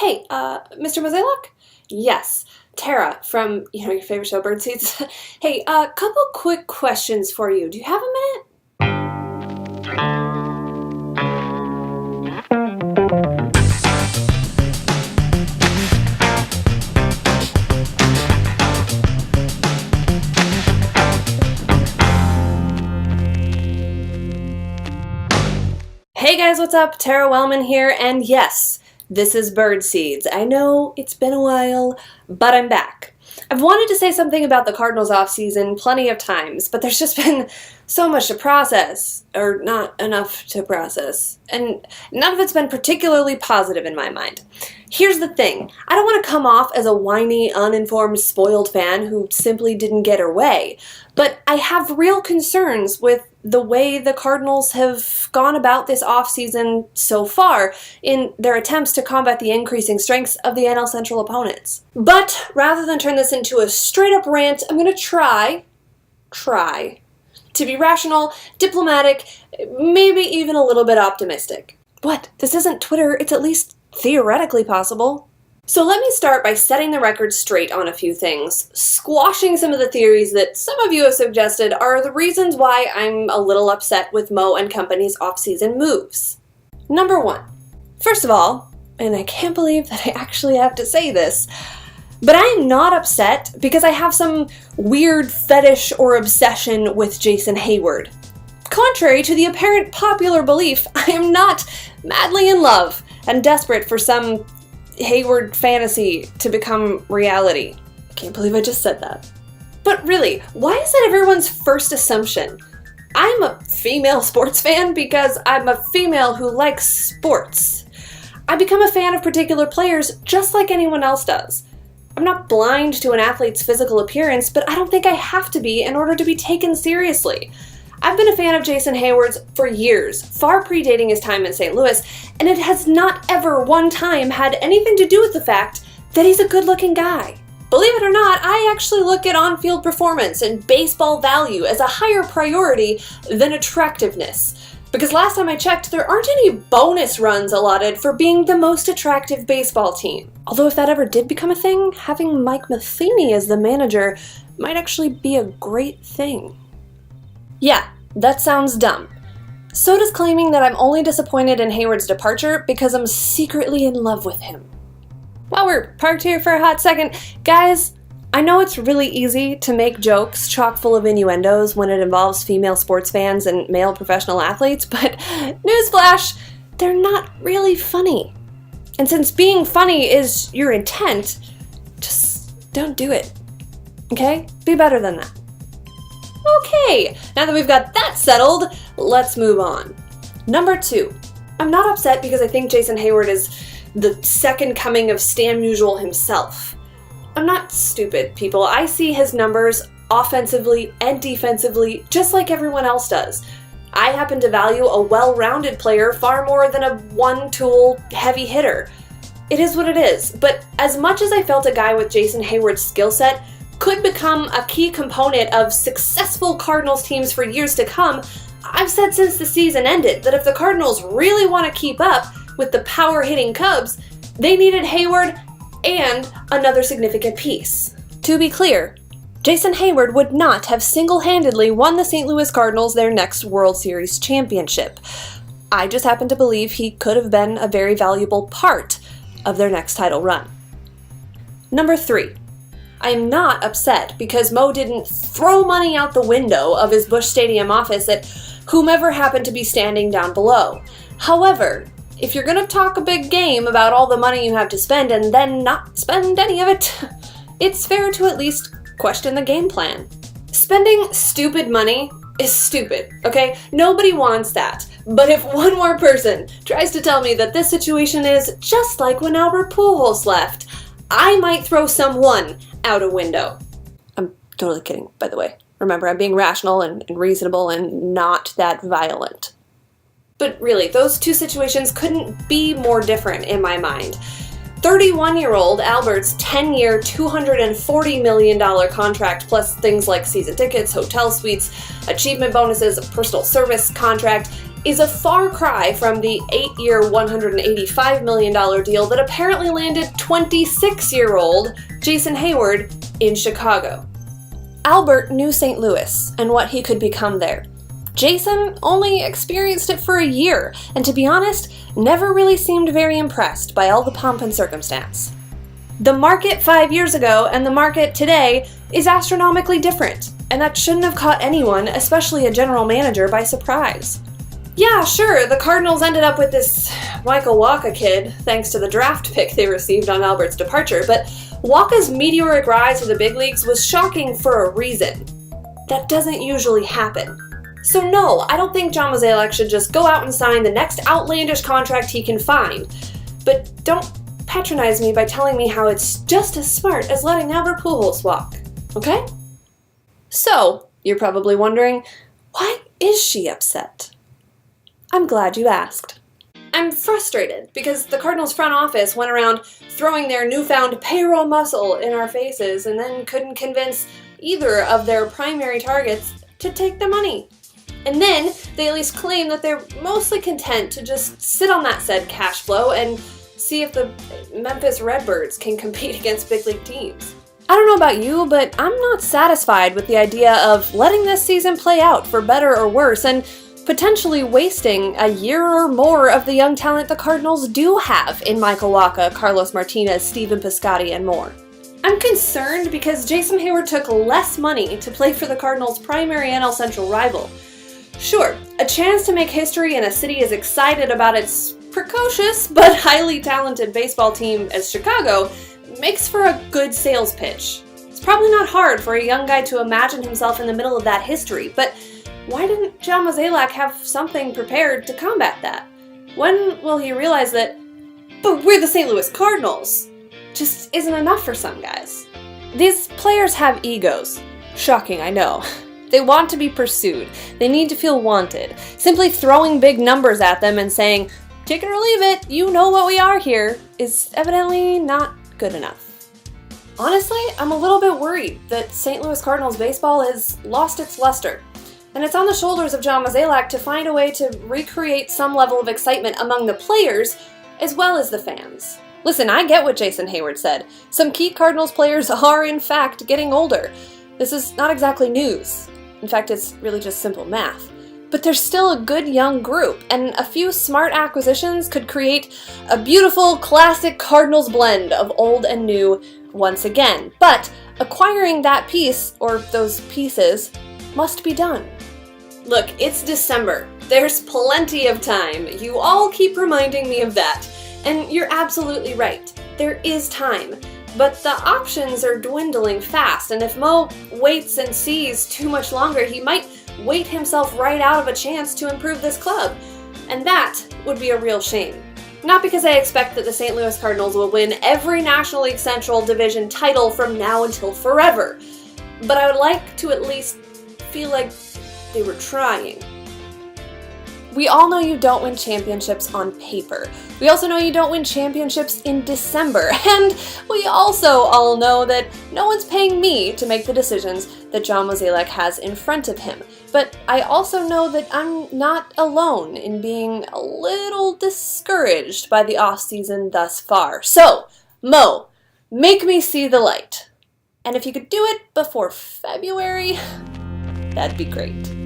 Hey, Mr. Mozeliak? Yes, Tara from, your favorite show, Birdseeds. Hey, a couple quick questions for you. Do you have a minute? Hey guys, what's up? Tara Wellman here, and yes, this is Birdseeds. I know it's been a while, but I'm back. I've wanted to say something about the Cardinals offseason plenty of times, but there's just been so much to process, or not enough to process, and none of it's been particularly positive in my mind. Here's the thing, I don't want to come off as a whiny, uninformed, spoiled fan who simply didn't get her way, but I have real concerns with the way the Cardinals have gone about this offseason so far in their attempts to combat the increasing strengths of the NL Central opponents. But rather than turn this into a straight-up rant, I'm going to try to be rational, diplomatic, maybe even a little bit optimistic. What? This isn't Twitter, it's at least theoretically possible. So let me start by setting the record straight on a few things, squashing some of the theories that some of you have suggested are the reasons why I'm a little upset with Mo and company's offseason moves. Number one, first of all, and I can't believe that I actually have to say this, but I am not upset because I have some weird fetish or obsession with Jason Heyward. Contrary to the apparent popular belief, I am not madly in love and desperate for some Hayward fantasy to become reality. I can't believe I just said that. But really, why is that everyone's first assumption? I'm a female sports fan because I'm a female who likes sports. I become a fan of particular players just like anyone else does. I'm not blind to an athlete's physical appearance, but I don't think I have to be in order to be taken seriously. I've been a fan of Jason Heyward's for years, far predating his time in St. Louis, and it has not ever one time had anything to do with the fact that he's a good-looking guy. Believe it or not, I actually look at on-field performance and baseball value as a higher priority than attractiveness. Because last time I checked, there aren't any bonus runs allotted for being the most attractive baseball team. Although if that ever did become a thing, having Mike Matheny as the manager might actually be a great thing. Yeah, that sounds dumb. So does claiming that I'm only disappointed in Hayward's departure because I'm secretly in love with him. While we're parked here for a hot second, guys, I know it's really easy to make jokes chock full of innuendos when it involves female sports fans and male professional athletes, but newsflash, they're not really funny. And since being funny is your intent, just don't do it. Okay? Be better than that. Okay, now that we've got that settled, let's move on. Number two, I'm not upset because I think Jason Heyward is the second coming of Stan Musial himself. I'm not stupid, people. I see his numbers offensively and defensively just like everyone else does. I happen to value a well-rounded player far more than a one-tool heavy hitter. It is what it is, but as much as I felt a guy with Jason Heyward's skill set could become a key component of successful Cardinals teams for years to come, I've said since the season ended that if the Cardinals really want to keep up with the power-hitting Cubs, they needed Hayward and another significant piece. To be clear, Jason Heyward would not have single-handedly won the St. Louis Cardinals their next World Series championship. I just happen to believe he could have been a very valuable part of their next title run. Number three, I'm not upset because Mo didn't throw money out the window of his Busch Stadium office at whomever happened to be standing down below. However, if you're going to talk a big game about all the money you have to spend and then not spend any of it, it's fair to at least question the game plan. Spending stupid money is stupid, okay? Nobody wants that. But if one more person tries to tell me that this situation is just like when Albert Pujols left, I might throw someone out a window. I'm totally kidding, by the way. Remember, I'm being rational and reasonable and not that violent. But really, those two situations couldn't be more different in my mind. 31-year-old Albert's 10-year, $240 million contract, plus things like season tickets, hotel suites, achievement bonuses, a personal service contract, is a far cry from the 8-year, $185 million deal that apparently landed 26-year-old Jason Heyward in Chicago. Albert knew St. Louis and what he could become there. Jason only experienced it for a year, and to be honest, never really seemed very impressed by all the pomp and circumstance. The market 5 years ago and the market today is astronomically different, and that shouldn't have caught anyone, especially a general manager, by surprise. Yeah, sure, the Cardinals ended up with this Michael Wacha kid thanks to the draft pick they received on Albert's departure, but Wacha's meteoric rise to the big leagues was shocking for a reason. That doesn't usually happen. So no, I don't think John Mozeliak should just go out and sign the next outlandish contract he can find. But don't patronize me by telling me how it's just as smart as letting Albert Pujols walk, okay? So, you're probably wondering, why is she upset? I'm glad you asked. I'm frustrated because the Cardinals front office went around throwing their newfound payroll muscle in our faces and then couldn't convince either of their primary targets to take the money. And then they at least claim that they're mostly content to just sit on that said cash flow and see if the Memphis Redbirds can compete against big league teams. I don't know about you, but I'm not satisfied with the idea of letting this season play out for better or worse and potentially wasting a year or more of the young talent the Cardinals do have in Michael Wacha, Carlos Martinez, Steven Piscotty, and more. I'm concerned because Jason Heyward took less money to play for the Cardinals' primary NL Central rival. Sure, a chance to make history in a city as excited about its precocious but highly talented baseball team as Chicago makes for a good sales pitch. It's probably not hard for a young guy to imagine himself in the middle of that history, but why didn't John Mozeliak have something prepared to combat that? When will he realize that, but we're the St. Louis Cardinals, just isn't enough for some guys? These players have egos. Shocking, I know. They want to be pursued. They need to feel wanted. Simply throwing big numbers at them and saying, take it or leave it, you know what we are here, is evidently not good enough. Honestly, I'm a little bit worried that St. Louis Cardinals baseball has lost its luster. And it's on the shoulders of John Mozeliak to find a way to recreate some level of excitement among the players as well as the fans. Listen, I get what Jason Heyward said. Some key Cardinals players are, in fact, getting older. This is not exactly news. In fact, it's really just simple math. But there's still a good young group, and a few smart acquisitions could create a beautiful, classic Cardinals blend of old and new once again. But acquiring that piece, or those pieces, must be done. Look, it's December. There's plenty of time. You all keep reminding me of that. And you're absolutely right. There is time. But the options are dwindling fast, and if Mo waits and sees too much longer, he might wait himself right out of a chance to improve this club. And that would be a real shame. Not because I expect that the St. Louis Cardinals will win every National League Central Division title from now until forever, but I would like to at least feel like they were trying. We all know you don't win championships on paper. We also know you don't win championships in December. And we also all know that no one's paying me to make the decisions that John Mozeliak has in front of him. But I also know that I'm not alone in being a little discouraged by the offseason thus far. So, Mo, make me see the light. And if you could do it before February, that'd be great.